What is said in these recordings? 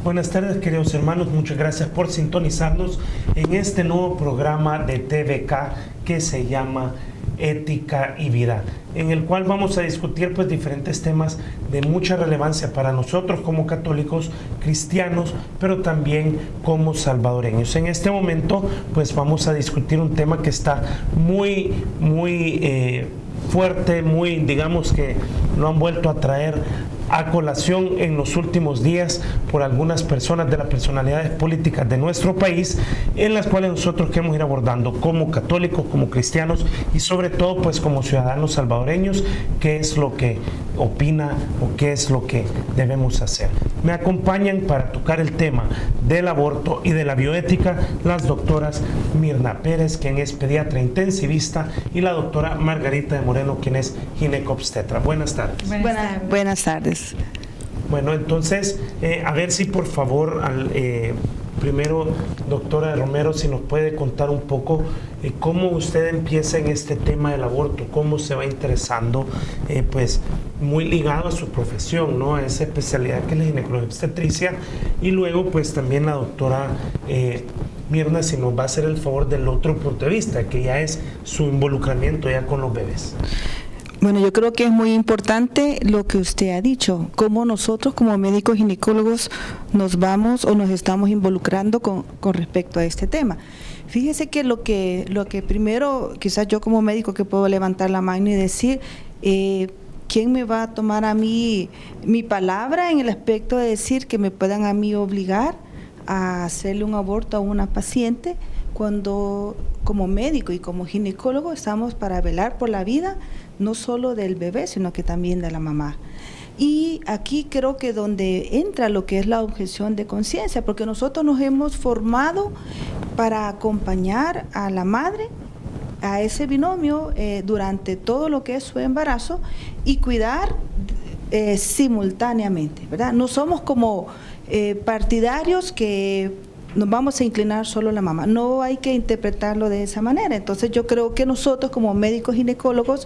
Buenas tardes, queridos hermanos, muchas gracias por sintonizarnos en este nuevo programa de TVK que se llama Ética y Vida, en el cual vamos a discutir pues diferentes temas de mucha relevancia para nosotros como católicos, cristianos, pero también como salvadoreños. En este momento pues vamos a discutir un tema que está muy fuerte, digamos que lo han vuelto a traer a colación en los últimos días por algunas personas de las personalidades políticas de nuestro país, en las cuales nosotros queremos ir abordando como católicos, como cristianos y sobre todo pues como ciudadanos salvadoreños, qué es lo que opina o qué es lo que debemos hacer. Me acompañan para tocar el tema del aborto y de la bioética las doctoras Mirna Pérez, quien es pediatra intensivista, y la doctora Margarita de Moreno, quien es ginecobstetra. Buenas tardes. Buenas tardes. Bueno, entonces, a ver si por favor, primero, doctora Romero, si nos puede contar un poco cómo usted empieza en este tema del aborto, cómo se va interesando, pues muy ligado a su profesión, ¿no? A esa especialidad que es la ginecobstetricia, y luego pues también la doctora Mirna, si nos va a hacer el favor del otro punto de vista, que ya es su involucramiento ya con los bebés. Bueno, yo creo que es muy importante lo que usted ha dicho, cómo nosotros como médicos ginecólogos nos vamos o nos estamos involucrando con respecto a este tema. Fíjese que lo que primero, quizás yo como médico que puedo levantar la mano y decir, ¿quién me va a tomar a mí mi palabra en el aspecto de decir que me puedan a mí obligar a hacerle un aborto a una paciente cuando como médico y como ginecólogo estamos para velar por la vida no solo del bebé, sino que también de la mamá? Y aquí creo que donde entra lo que es la objeción de conciencia, porque nosotros nos hemos formado para acompañar a la madre, a ese binomio, durante todo lo que es su embarazo y cuidar simultáneamente, ¿verdad? No somos como partidarios que nos vamos a inclinar solo a la mamá, no hay que interpretarlo de esa manera. Entonces yo creo que nosotros como médicos ginecólogos,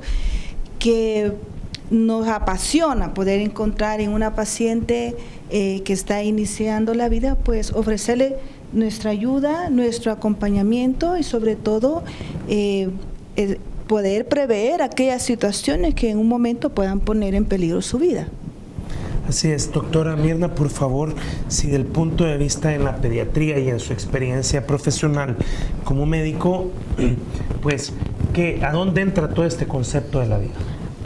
que nos apasiona poder encontrar en una paciente que está iniciando la vida, pues ofrecerle nuestra ayuda, nuestro acompañamiento y sobre todo poder prever aquellas situaciones que en un momento puedan poner en peligro su vida. Así es, doctora Mirna, por favor, si del punto de vista en la pediatría y en su experiencia profesional como médico, pues, ¿a dónde entra todo este concepto de la vida?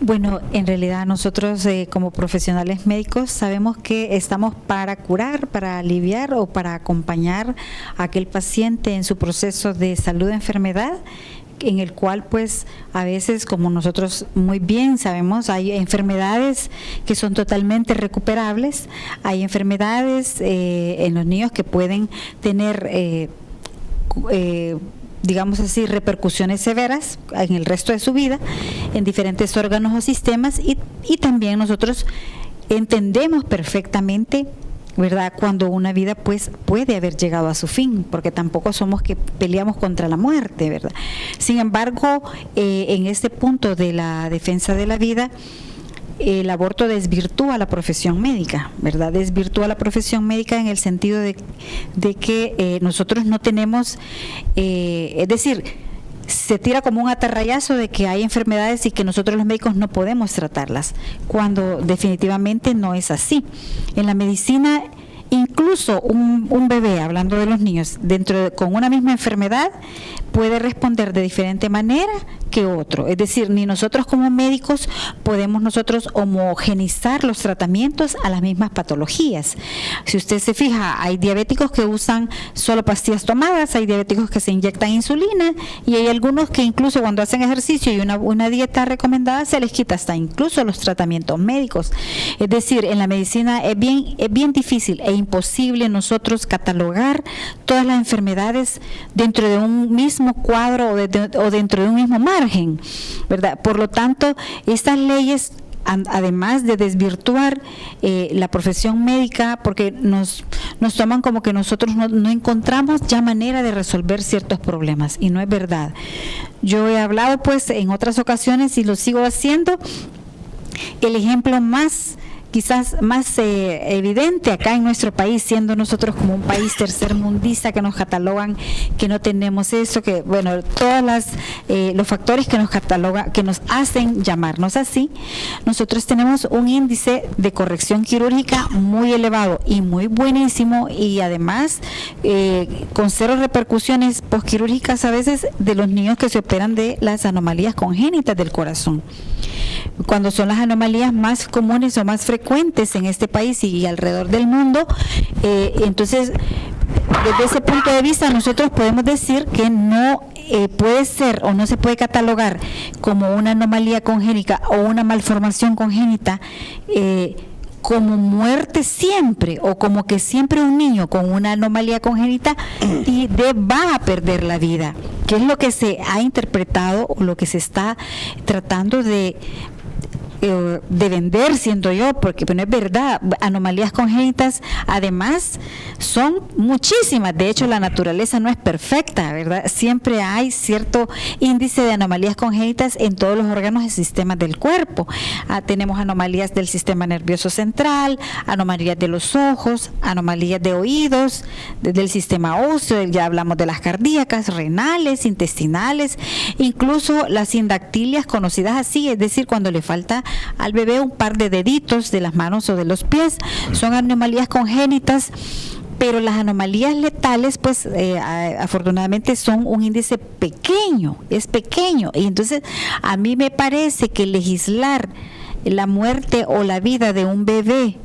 Bueno, en realidad nosotros como profesionales médicos sabemos que estamos para curar, para aliviar o para acompañar a aquel paciente en su proceso de salud o enfermedad, en el cual pues a veces, como nosotros muy bien sabemos, hay enfermedades que son totalmente recuperables, hay enfermedades en los niños que pueden tener digamos así, repercusiones severas en el resto de su vida, en diferentes órganos o sistemas, y también nosotros entendemos perfectamente, ¿verdad?, cuando una vida pues puede haber llegado a su fin, porque tampoco somos que peleamos contra la muerte, ¿verdad? Sin embargo, en este punto de la defensa de la vida, el aborto desvirtúa la profesión médica, ¿verdad? Desvirtúa la profesión médica en el sentido de que nosotros no tenemos, es decir, se tira como un atarrayazo de que hay enfermedades y que nosotros los médicos no podemos tratarlas, cuando definitivamente no es así. En la medicina, incluso un bebé, hablando de los niños, con una misma enfermedad, puede responder de diferente manera que otro. Es decir, ni nosotros como médicos podemos nosotros homogenizar los tratamientos a las mismas patologías. Si usted se fija, hay diabéticos que usan solo pastillas tomadas, hay diabéticos que se inyectan insulina, y hay algunos que incluso cuando hacen ejercicio y una dieta recomendada se les quita hasta incluso los tratamientos médicos. Es decir, en la medicina es bien difícil e imposible nosotros catalogar todas las enfermedades dentro de un mismo cuadro o dentro de un mismo margen, ¿verdad? Por lo tanto, estas leyes, además de desvirtuar la profesión médica, porque nos toman como que nosotros no encontramos ya manera de resolver ciertos problemas, y no es verdad. Yo he hablado pues en otras ocasiones y lo sigo haciendo, el ejemplo más quizás más evidente acá en nuestro país, siendo nosotros como un país tercermundista que nos catalogan que no tenemos eso, que bueno, todas los factores que nos catalogan, que nos hacen llamarnos así. Nosotros tenemos un índice de corrección quirúrgica muy elevado y muy buenísimo, y además con cero repercusiones posquirúrgicas a veces de los niños que se operan de las anomalías congénitas del corazón, cuando son las anomalías más comunes o más frecuentes en este país y alrededor del mundo. Entonces, desde ese punto de vista, nosotros podemos decir que no puede ser o no se puede catalogar como una anomalía congénita o una malformación congénita como muerte siempre, o como que siempre un niño con una anomalía congénita va a perder la vida, que es lo que se ha interpretado o lo que se está tratando de vender, siento yo, porque no es verdad. Anomalías congénitas además son muchísimas. De hecho, la naturaleza no es perfecta, ¿verdad? Siempre hay cierto índice de anomalías congénitas en todos los órganos y sistemas del cuerpo. Tenemos anomalías del sistema nervioso central, anomalías de los ojos, anomalías de oídos, del sistema óseo, ya hablamos de las cardíacas, renales, intestinales, incluso las sindactilias, conocidas así, es decir, cuando le falta al bebé un par de deditos de las manos o de los pies, son anomalías congénitas. Pero las anomalías letales, pues afortunadamente son un índice pequeño, es pequeño, y entonces a mí me parece que legislar la muerte o la vida de un bebé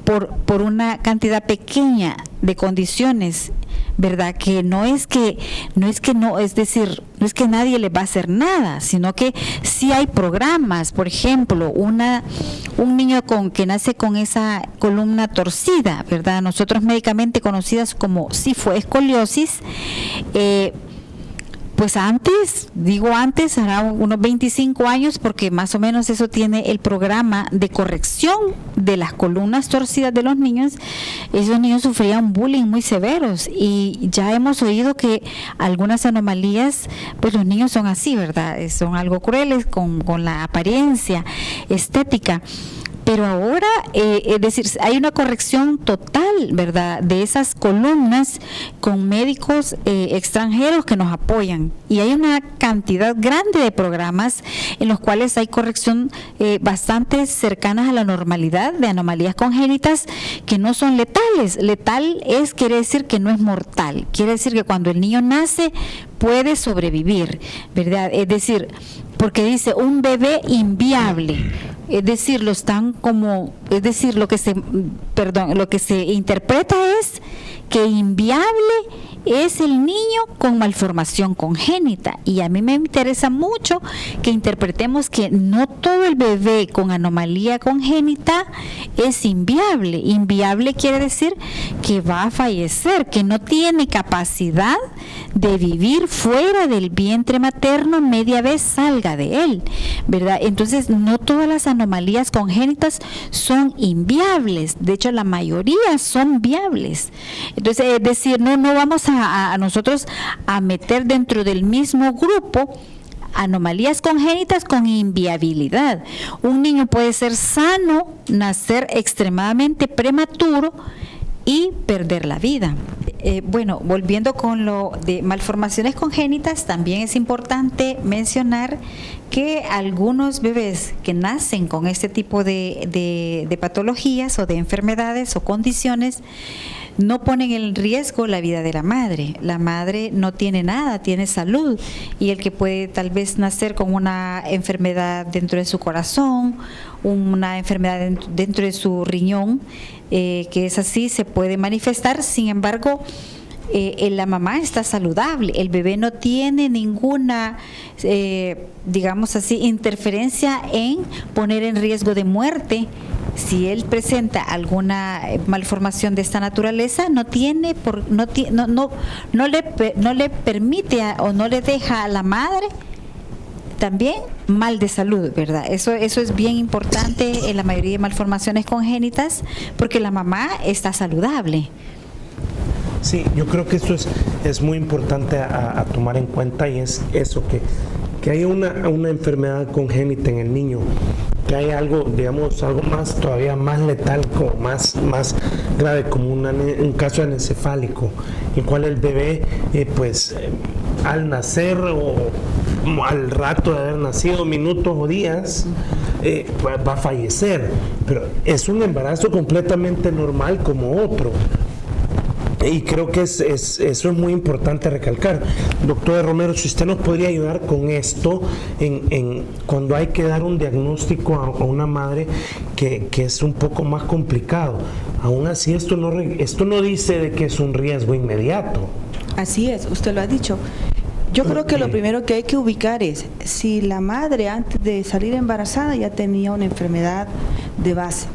por una cantidad pequeña de condiciones, ¿verdad? Que no es que nadie le va a hacer nada, sino que sí hay programas. Por ejemplo, un niño que nace con esa columna torcida, ¿verdad? Nosotros médicamente conocidas como escoliosis, pues antes, hará unos 25 años, porque más o menos eso tiene el programa de corrección de las columnas torcidas de los niños. Esos niños sufrían bullying muy severos, y ya hemos oído que algunas anomalías, pues los niños son así, ¿verdad? Son algo crueles con la apariencia estética. Pero ahora, es decir, hay una corrección total, ¿verdad?, de esas columnas con médicos extranjeros que nos apoyan. Y hay una cantidad grande de programas en los cuales hay corrección bastante cercanas a la normalidad de anomalías congénitas que no son letales. Letal quiere decir que no es mortal. Quiere decir que cuando el niño nace puede sobrevivir, ¿verdad? Es decir, porque dice un bebé inviable. Es decir, lo que se interpreta es que inviable es el niño con malformación congénita, y a mí me interesa mucho que interpretemos que no todo el bebé con anomalía congénita es inviable. Inviable quiere decir que va a fallecer, que no tiene capacidad de vivir fuera del vientre materno media vez salga de él, ¿verdad? Entonces, no todas las anomalías congénitas son inviables, de hecho la mayoría son viables. Entonces, es decir, no vamos a nosotros a meter dentro del mismo grupo anomalías congénitas con inviabilidad. Un niño puede ser sano, nacer extremadamente prematuro y perder la vida. Bueno, volviendo con lo de malformaciones congénitas, también es importante mencionar que algunos bebés que nacen con este tipo de patologías o de enfermedades o condiciones no ponen en riesgo la vida de la madre. La madre no tiene nada, tiene salud, y el que puede tal vez nacer con una enfermedad dentro de su corazón, una enfermedad dentro de su riñón, que es así, se puede manifestar. Sin embargo, la mamá está saludable, el bebé no tiene ninguna, digamos así, interferencia en poner en riesgo de muerte. Si él presenta alguna malformación de esta naturaleza, no le permite o no le deja a la madre también mal de salud, ¿verdad? Eso es bien importante en la mayoría de malformaciones congénitas, porque la mamá está saludable. Sí, yo creo que esto es muy importante a tomar en cuenta, y es eso, que haya una enfermedad congénita en el niño que hay algo, digamos, algo más, todavía más letal, como más grave, como un caso anencefálico, en el cual el bebé, al nacer o al rato de haber nacido, minutos o días, va a fallecer. Pero es un embarazo completamente normal como otro. Y creo que eso es muy importante recalcar. Doctora Romero, si usted nos podría ayudar con esto, cuando hay que dar un diagnóstico a una madre que es un poco más complicado. Aún así, esto no dice de que es un riesgo inmediato. Así es, usted lo ha dicho. Yo creo que lo primero que hay que ubicar es si la madre antes de salir embarazada ya tenía una enfermedad de base.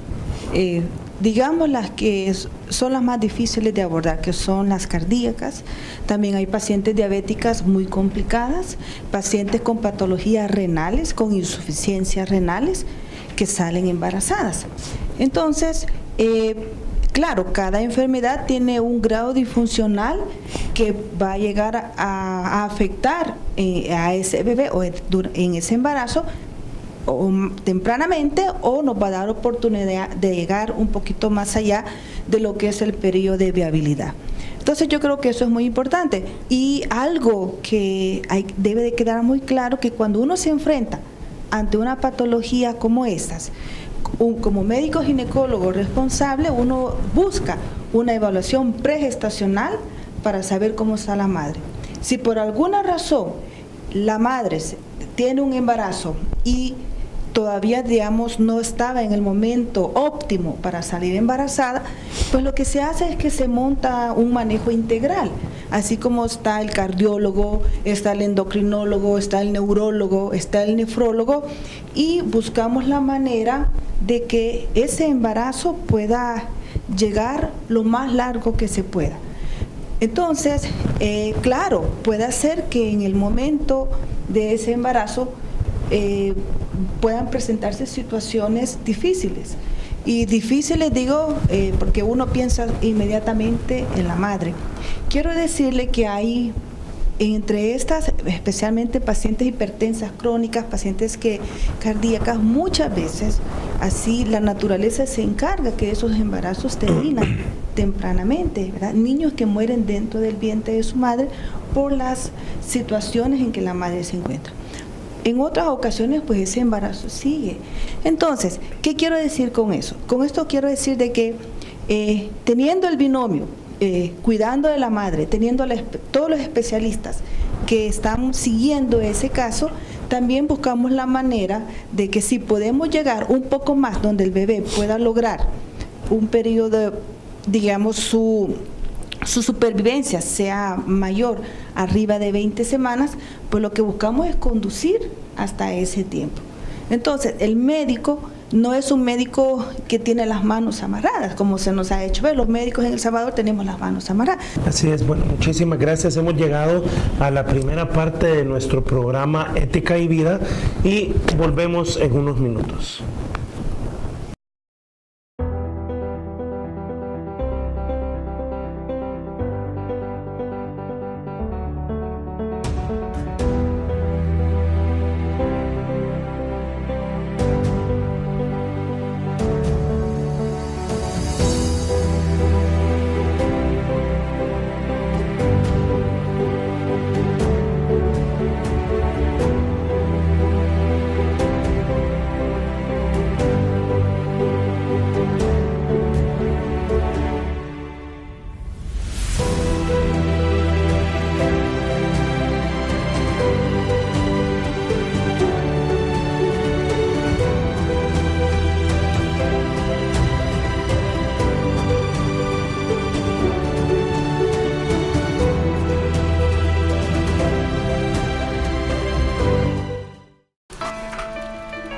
Digamos las que son las más difíciles de abordar, que son las cardíacas. También hay pacientes diabéticas muy complicadas, pacientes con patologías renales, con insuficiencias renales, que salen embarazadas. Entonces, claro, cada enfermedad tiene un grado disfuncional que va a llegar a afectar a ese bebé o en ese embarazo, o tempranamente, o nos va a dar oportunidad de llegar un poquito más allá de lo que es el periodo de viabilidad. Entonces yo creo que eso es muy importante, y algo que debe de quedar muy claro, que cuando uno se enfrenta ante una patología como estas, como médico ginecólogo responsable, uno busca una evaluación pregestacional para saber cómo está la madre. Si por alguna razón la madre tiene un embarazo y todavía, digamos, no estaba en el momento óptimo para salir embarazada, pues lo que se hace es que se monta un manejo integral, así como está el cardiólogo, está el endocrinólogo, está el neurólogo, está el nefrólogo, y buscamos la manera de que ese embarazo pueda llegar lo más largo que se pueda. Entonces, claro, puede ser que en el momento de ese embarazo puedan presentarse situaciones difíciles. Y difíciles digo porque uno piensa inmediatamente en la madre. Quiero decirle que hay entre estas, especialmente pacientes hipertensas crónicas, pacientes cardíacas, muchas veces así la naturaleza se encarga que esos embarazos terminan tempranamente, ¿verdad? Niños que mueren dentro del vientre de su madre por las situaciones en que la madre se encuentra. En otras ocasiones, pues ese embarazo sigue. Entonces, ¿qué quiero decir con eso? Con esto quiero decir de que teniendo el binomio, cuidando de la madre, teniendo todos los especialistas que están siguiendo ese caso, también buscamos la manera de que si podemos llegar un poco más donde el bebé pueda lograr un periodo, digamos, su supervivencia sea mayor, arriba de 20 semanas, pues lo que buscamos es conducir hasta ese tiempo. Entonces, el médico no es un médico que tiene las manos amarradas, como se nos ha hecho ver. Los médicos en El Salvador tenemos las manos amarradas. Así es, bueno, muchísimas gracias. Hemos llegado a la primera parte de nuestro programa Ética y Vida y volvemos en unos minutos.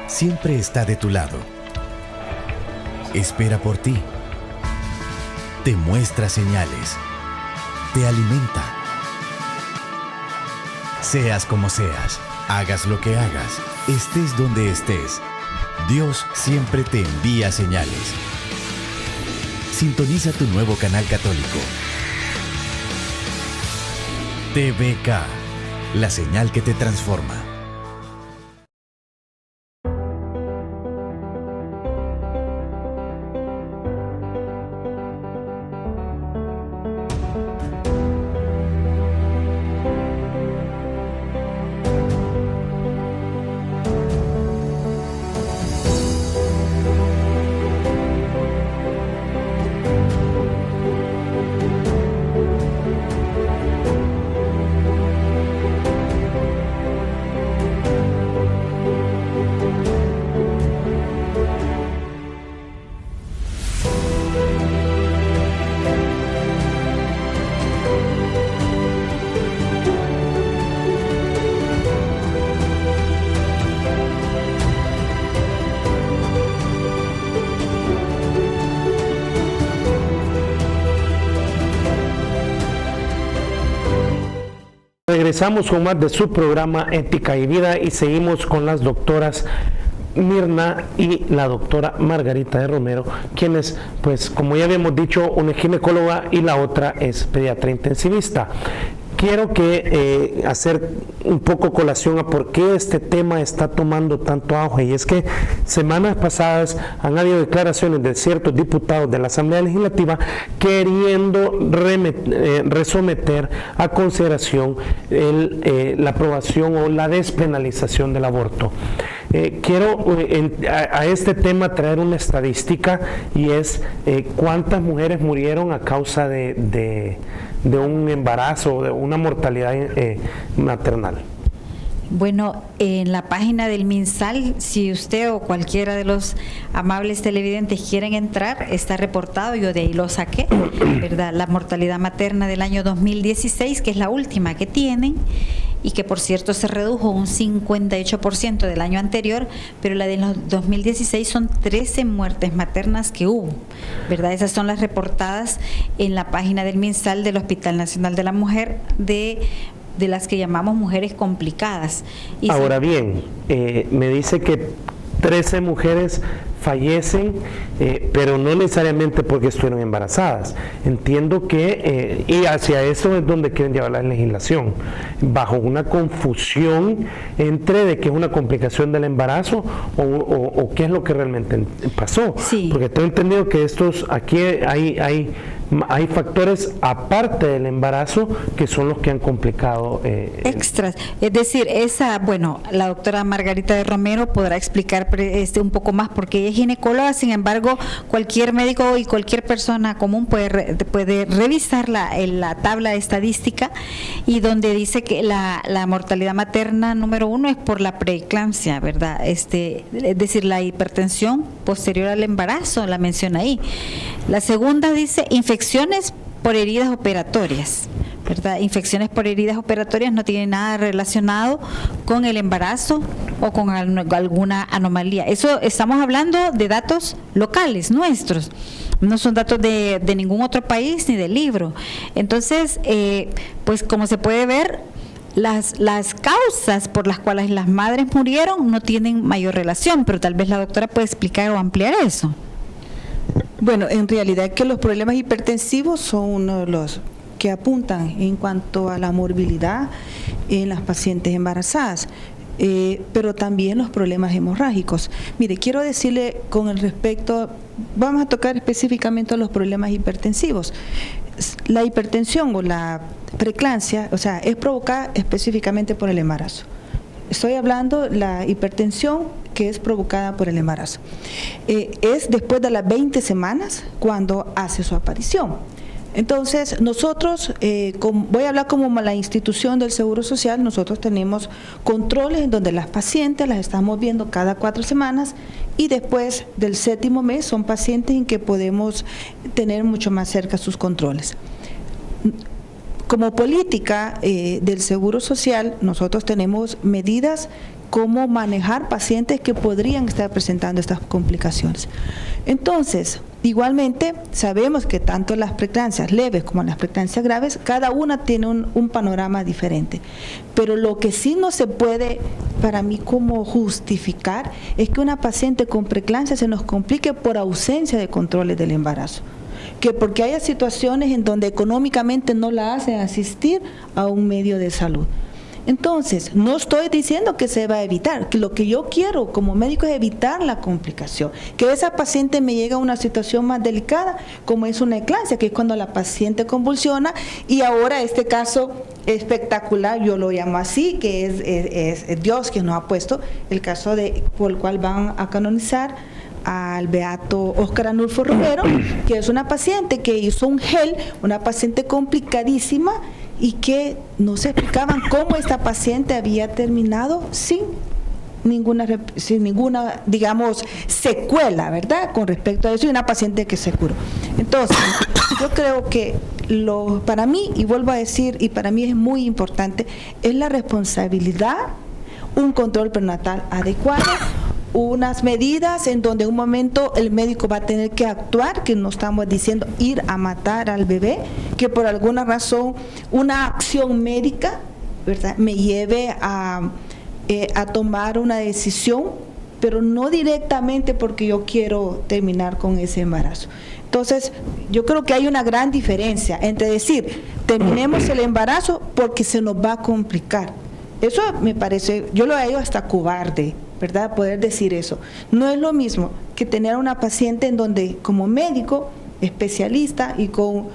Siempre está de tu lado. Espera por ti. Te muestra señales. Te alimenta. Seas como seas, hagas lo que hagas, estés donde estés, Dios siempre te envía señales. Sintoniza tu nuevo canal católico. TVK, la señal que te transforma. Regresamos con más de su programa Ética y Vida y seguimos con las doctoras Mirna y la doctora Margarita de Romero, quienes, pues como ya habíamos dicho, una es ginecóloga y la otra es pediatra intensivista. Quiero que hacer un poco colación a por qué este tema está tomando tanto auge, y es que semanas pasadas han habido declaraciones de ciertos diputados de la Asamblea Legislativa queriendo resometer a consideración la aprobación o la despenalización del aborto. Quiero a este tema traer una estadística, y es cuántas mujeres murieron a causa de un embarazo o de una mortalidad maternal. Bueno, en la página del MinSal, si usted o cualquiera de los amables televidentes quieren entrar, está reportado, yo de ahí lo saqué, ¿verdad? La mortalidad materna del año 2016, que es la última que tienen, y que por cierto se redujo un 58% del año anterior, pero la de los 2016 son 13 muertes maternas que hubo, ¿verdad? Esas son las reportadas en la página del MinSal del Hospital Nacional de la Mujer de las que llamamos mujeres complicadas. Y ahora bien, me dice que 13 mujeres fallecen, pero no necesariamente porque estuvieron embarazadas. Entiendo que, y hacia eso es donde quieren llevar la legislación, bajo una confusión entre de que es una complicación del embarazo o qué es lo que realmente pasó. Sí. Porque tengo entendido que aquí hay factores aparte del embarazo que son los que han complicado. Extras. Es decir, la doctora Margarita de Romero podrá explicar un poco más porque ella es ginecóloga. Sin embargo, cualquier médico y cualquier persona común puede revisar la tabla estadística, y donde dice que la mortalidad materna número 1 es por la preeclampsia, ¿verdad? Es decir, la hipertensión posterior al embarazo, la menciona ahí. La segunda dice infecciones por heridas operatorias, ¿verdad? Infecciones por heridas operatorias no tienen nada relacionado con el embarazo o con alguna anomalía. Eso estamos hablando de datos locales nuestros, no son datos de ningún otro país ni del libro. Entonces, pues como se puede ver, las causas por las cuales las madres murieron no tienen mayor relación, pero tal vez la doctora puede explicar o ampliar eso. Bueno, en realidad que los problemas hipertensivos son uno de los que apuntan en cuanto a la morbilidad en las pacientes embarazadas, pero también los problemas hemorrágicos. Mire, quiero decirle con el respecto, vamos a tocar específicamente los problemas hipertensivos. La hipertensión o la preeclampsia, o sea, es provocada específicamente por el embarazo. Estoy hablando de la hipertensión que es provocada por el embarazo. Es después de las 20 semanas cuando hace su aparición. Entonces, nosotros, voy a hablar como la institución del Seguro Social, nosotros tenemos controles en donde las pacientes las estamos viendo cada 4 semanas, y después del 7º mes son pacientes en que podemos tener mucho más cerca sus controles. Como política del Seguro Social, nosotros tenemos medidas cómo manejar pacientes que podrían estar presentando estas complicaciones. Entonces, igualmente, sabemos que tanto las preeclampsias leves como las preeclampsias graves, cada una tiene un panorama diferente. Pero lo que sí no se puede, para mí, como justificar, es que una paciente con preeclampsia se nos complique por ausencia de controles del embarazo. Que porque haya situaciones en donde económicamente no la hacen asistir a un medio de salud. Entonces, no estoy diciendo que se va a evitar, que lo que yo quiero como médico es evitar la complicación, que esa paciente me llegue a una situación más delicada, como es una eclampsia, que es cuando la paciente convulsiona, y ahora este caso espectacular, yo lo llamo así, que es Dios quien nos ha puesto, el caso por el cual van a canonizar al beato Óscar Arnulfo Romero, que es una paciente que hizo un gel, una paciente complicadísima, y que no se explicaban cómo esta paciente había terminado sin ninguna, digamos, secuela, ¿verdad?, con respecto a eso, y una paciente que se curó. Entonces, yo creo que para mí, y vuelvo a decir, y para mí es muy importante, es la responsabilidad, un control prenatal adecuado, unas medidas en donde en un momento el médico va a tener que actuar, que no estamos diciendo ir a matar al bebé, que por alguna razón una acción médica ¿verdad?, me lleve a tomar una decisión, pero no directamente porque yo quiero terminar con ese embarazo. Entonces, yo creo que hay una gran diferencia entre decir, terminemos el embarazo porque se nos va a complicar. Eso me parece, yo lo hallo hasta cobarde, ¿verdad?, poder decir eso. No es lo mismo que tener a una paciente en donde como médico, especialista y con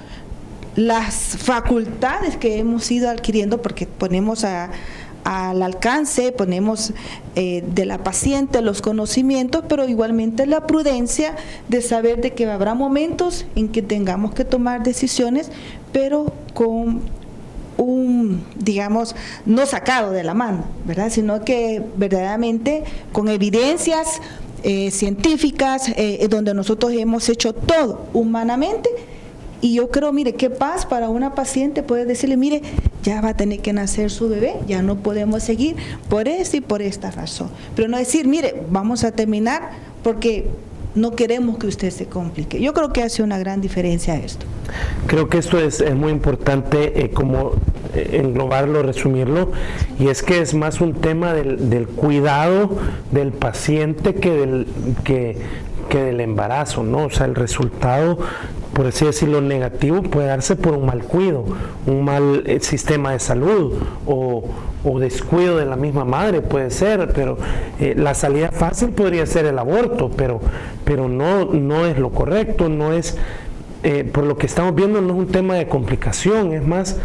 las facultades que hemos ido adquiriendo, porque ponemos al alcance, ponemos de la paciente los conocimientos, pero igualmente la prudencia de saber de que habrá momentos en que tengamos que tomar decisiones, pero con digamos, no sacado de la mano, ¿verdad?, sino que verdaderamente con evidencias científicas, donde nosotros hemos hecho todo humanamente. Y yo creo, mire, qué paz para una paciente poder decirle, mire, ya va a tener que nacer su bebé, ya no podemos seguir por esta y por esta razón. Pero no decir, mire, vamos a terminar porque no queremos que usted se complique. Yo creo que hace una gran diferencia esto. Creo que esto es muy importante, como englobarlo, resumirlo, y es que es más un tema del cuidado del paciente que del embarazo, ¿no? O sea, el resultado, por así decirlo, negativo puede darse por un mal cuidado, un mal sistema de salud o descuido de la misma madre, puede ser, pero la salida fácil podría ser el aborto, pero no es lo correcto, no es, por lo que estamos viendo, no es un tema de complicación, es más,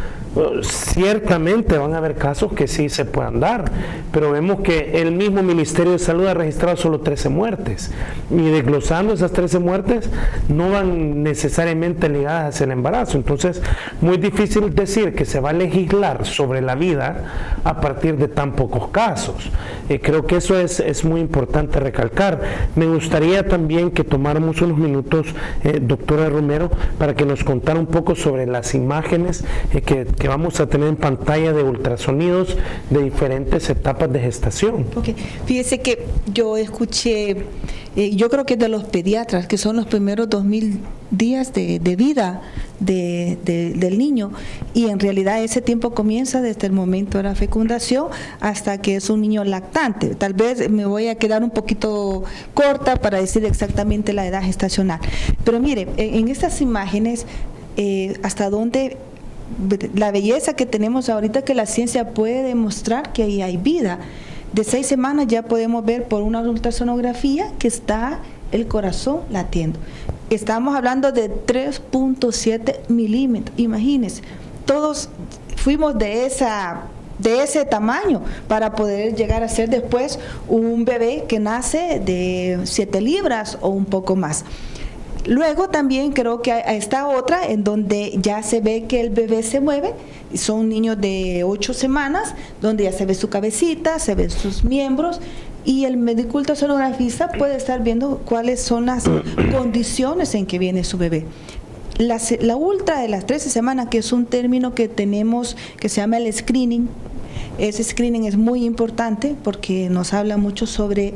ciertamente van a haber casos que sí se puedan dar, pero vemos que el mismo Ministerio de Salud ha registrado solo 13 muertes, y desglosando esas 13 muertes no van necesariamente ligadas hacia el embarazo. Entonces, muy difícil decir que se va a legislar sobre la vida a partir de tan pocos casos. Creo que eso es muy importante recalcar. Me gustaría también que tomáramos unos minutos, doctora Romero, para que nos contara un poco sobre las imágenes que vamos a tener en pantalla de ultrasonidos de diferentes etapas de gestación. Okay. Fíjese que yo escuché, yo creo que de los pediatras, que son los primeros 2000 días de vida del niño, y en realidad ese tiempo comienza desde el momento de la fecundación hasta que es un niño lactante. Tal vez me voy a quedar un poquito corta para decir exactamente la edad gestacional, pero mire, en estas imágenes, hasta dónde la belleza que tenemos ahorita, que la ciencia puede demostrar que ahí hay vida. De 6 semanas ya podemos ver por una ultrasonografía que está el corazón latiendo. Estamos hablando de 3.7 milímetros. Imagínense, todos fuimos de ese tamaño para poder llegar a ser después un bebé que nace de 7 libras o un poco más. Luego también creo que está otra en donde ya se ve que el bebé se mueve, son niños de 8 semanas, donde ya se ve su cabecita, se ven sus miembros, y el médico ultrasonografista puede estar viendo cuáles son las condiciones en que viene su bebé. La ultra de las 13 semanas, que es un término que tenemos que se llama el screening. Ese screening es muy importante porque nos habla mucho sobre,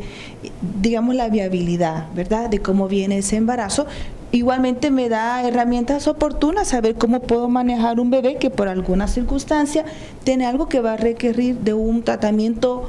digamos, la viabilidad, ¿verdad?, de cómo viene ese embarazo. Igualmente me da herramientas oportunas, saber cómo puedo manejar un bebé que por alguna circunstancia tiene algo que va a requerir de un tratamiento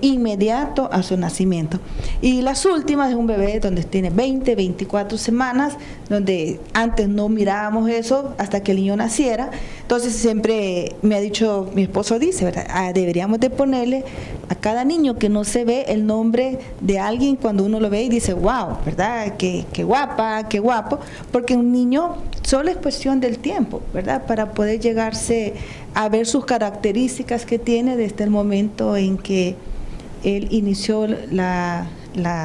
inmediato a su nacimiento. Y las últimas es un bebé donde tiene 20, 24 semanas, donde antes no mirábamos eso hasta que el niño naciera. Entonces siempre me ha dicho, mi esposo dice, ¿verdad?, deberíamos de ponerle a cada niño que no se ve el nombre de alguien cuando uno lo ve y dice, wow, ¿verdad?, qué guapa, qué guapo, porque un niño solo es cuestión del tiempo, ¿verdad?, para poder llegarse a ver sus características que tiene desde el momento en que él inició la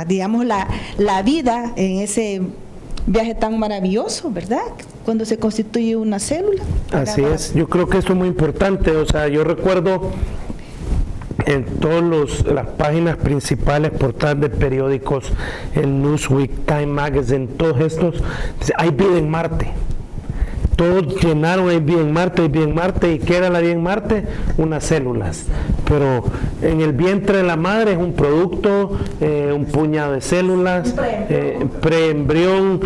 vida en ese viaje tan maravilloso, ¿verdad?, cuando se constituye una célula. Así es, yo creo que esto es muy importante. O sea, yo recuerdo en todas las páginas principales, portadas de periódicos, el Newsweek, Time Magazine, todos estos, hay vida en Marte. Todos llenaron, hay vida en Marte, y ¿qué era la vida en Marte? Unas células. Pero en el vientre de la madre es un producto, un puñado de células, preembrión,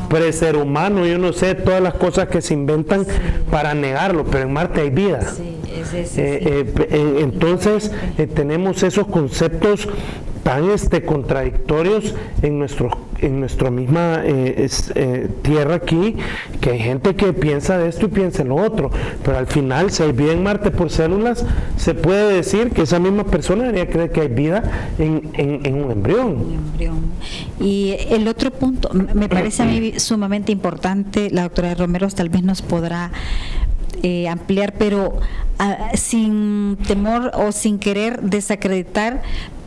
pre-ser humano, yo no sé, todas las cosas que se inventan para negarlo, pero en Marte hay vida. Sí, Entonces tenemos esos conceptos tan contradictorios en nuestra misma tierra aquí, que hay gente que piensa de esto y piensa en lo otro, pero al final, si hay vida en Marte por células, se puede decir que esa misma persona debería creer que hay vida en un embrión. Y el otro punto, me parece a mí sumamente importante, la doctora Romero tal vez nos podrá ampliar, pero sin temor o sin querer desacreditar,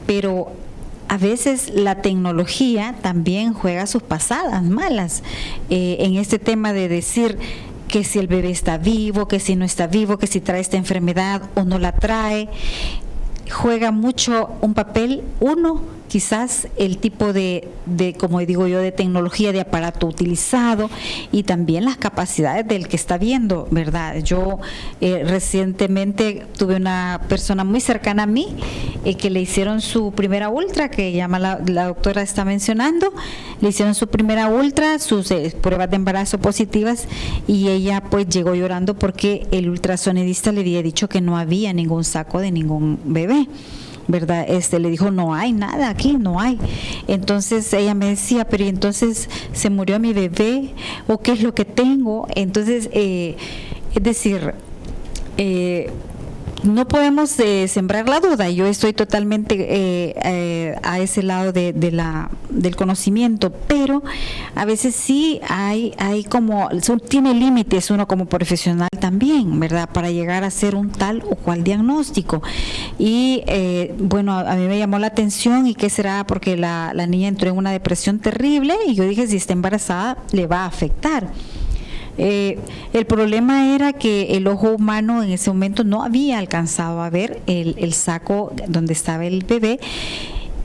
pero a veces la tecnología también juega sus pasadas malas en este tema de decir que si el bebé está vivo, que si no está vivo, que si trae esta enfermedad o no la trae. Juega mucho un papel, quizás el tipo de, como digo yo, de tecnología, de aparato utilizado, y también las capacidades del que está viendo, ¿verdad? Yo recientemente tuve una persona muy cercana a mí que le hicieron su primera ultra, que llama la doctora está mencionando, le hicieron su primera ultra, sus pruebas de embarazo positivas, y ella pues llegó llorando porque el ultrasonidista le había dicho que no había ningún saco de ningún bebé, ¿verdad? Le dijo, no hay nada aquí, no hay. Entonces ella me decía, pero entonces se murió mi bebé, o qué es lo que tengo. Entonces es decir, no podemos sembrar la duda. Yo estoy totalmente a ese lado del conocimiento, pero a veces sí hay como, tiene límites uno como profesional también, ¿verdad? Para llegar a hacer un tal o cual diagnóstico. Y bueno, a mí me llamó la atención, y qué será, porque la niña entró en una depresión terrible, y yo dije, si está embarazada le va a afectar. El problema era que el ojo humano en ese momento no había alcanzado a ver el saco donde estaba el bebé,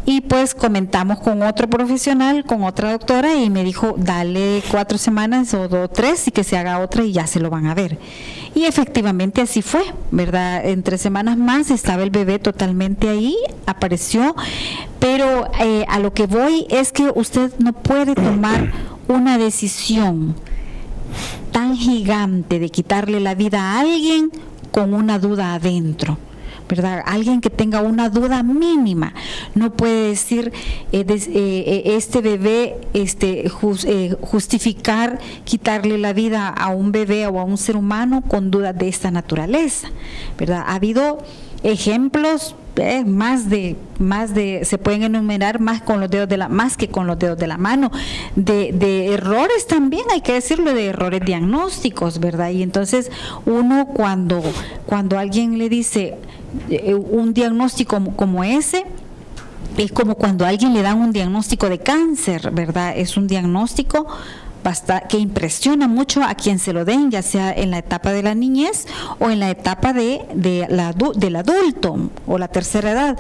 y pues comentamos con otro profesional, con otra doctora, y me dijo, dale 4 semanas o 2, 3 y que se haga otra y ya se lo van a ver. Y efectivamente así fue, ¿verdad? En 3 semanas más estaba el bebé totalmente ahí, apareció, pero a lo que voy es que usted no puede tomar una decisión tan gigante de quitarle la vida a alguien con una duda adentro, ¿verdad? Alguien que tenga una duda mínima no puede decir este bebé, justificar quitarle la vida a un bebé o a un ser humano con dudas de esta naturaleza, ¿verdad? Ha habido ejemplos más de se pueden enumerar más que con los dedos de la mano, de errores también, hay que decirlo, de errores diagnósticos, ¿verdad? Y entonces uno cuando alguien le dice un diagnóstico como ese, es como cuando a alguien le dan un diagnóstico de cáncer, ¿verdad? Es un diagnóstico que impresiona mucho a quien se lo den, ya sea en la etapa de la niñez o en la etapa del adulto o la tercera edad.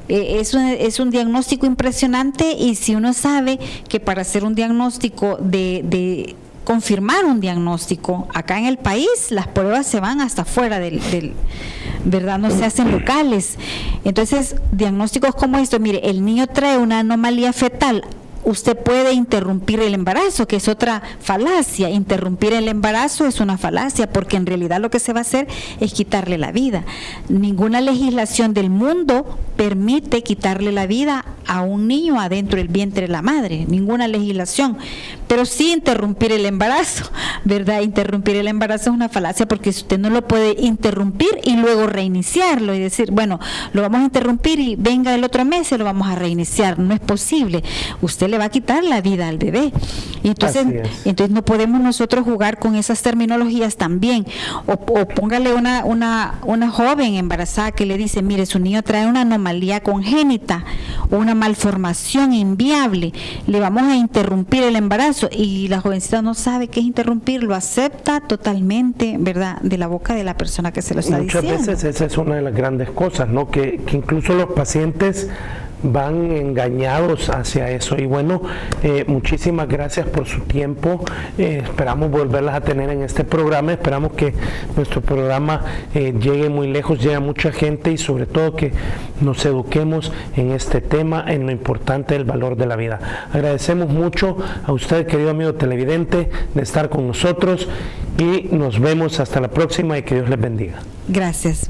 Es un diagnóstico impresionante, y si uno sabe que para hacer un diagnóstico de confirmar un diagnóstico acá en el país, las pruebas se van hasta fuera del ¿verdad? No se hacen locales. Entonces, diagnósticos como esto, mire, el niño trae una anomalía fetal, usted puede interrumpir el embarazo, que es otra falacia. Interrumpir el embarazo es una falacia, porque en realidad lo que se va a hacer es quitarle la vida. Ninguna legislación del mundo permite quitarle la vida a un niño adentro del vientre de la madre, ninguna legislación, pero sí interrumpir el embarazo, ¿verdad? Interrumpir el embarazo es una falacia, porque usted no lo puede interrumpir y luego reiniciarlo y decir, bueno, lo vamos a interrumpir y venga el otro mes y lo vamos a reiniciar. No es posible. Usted le va a quitar la vida al bebé. Y entonces no podemos nosotros jugar con esas terminologías también. O póngale una joven embarazada que le dice, mire, su niño trae una anomalía congénita o una malformación inviable, le vamos a interrumpir el embarazo, y la jovencita no sabe qué es interrumpir, lo acepta totalmente, ¿verdad?, de la boca de la persona que se lo está diciendo. Muchas veces esa es una de las grandes cosas, ¿no?, que incluso los pacientes van engañados hacia eso. Y bueno, muchísimas gracias por su tiempo. Esperamos volverlas a tener en este programa. Esperamos que nuestro programa llegue muy lejos, llegue a mucha gente, y sobre todo que nos eduquemos en este tema, en lo importante del valor de la vida. Agradecemos mucho a usted, querido amigo televidente, de estar con nosotros, y nos vemos hasta la próxima, y que Dios les bendiga. Gracias.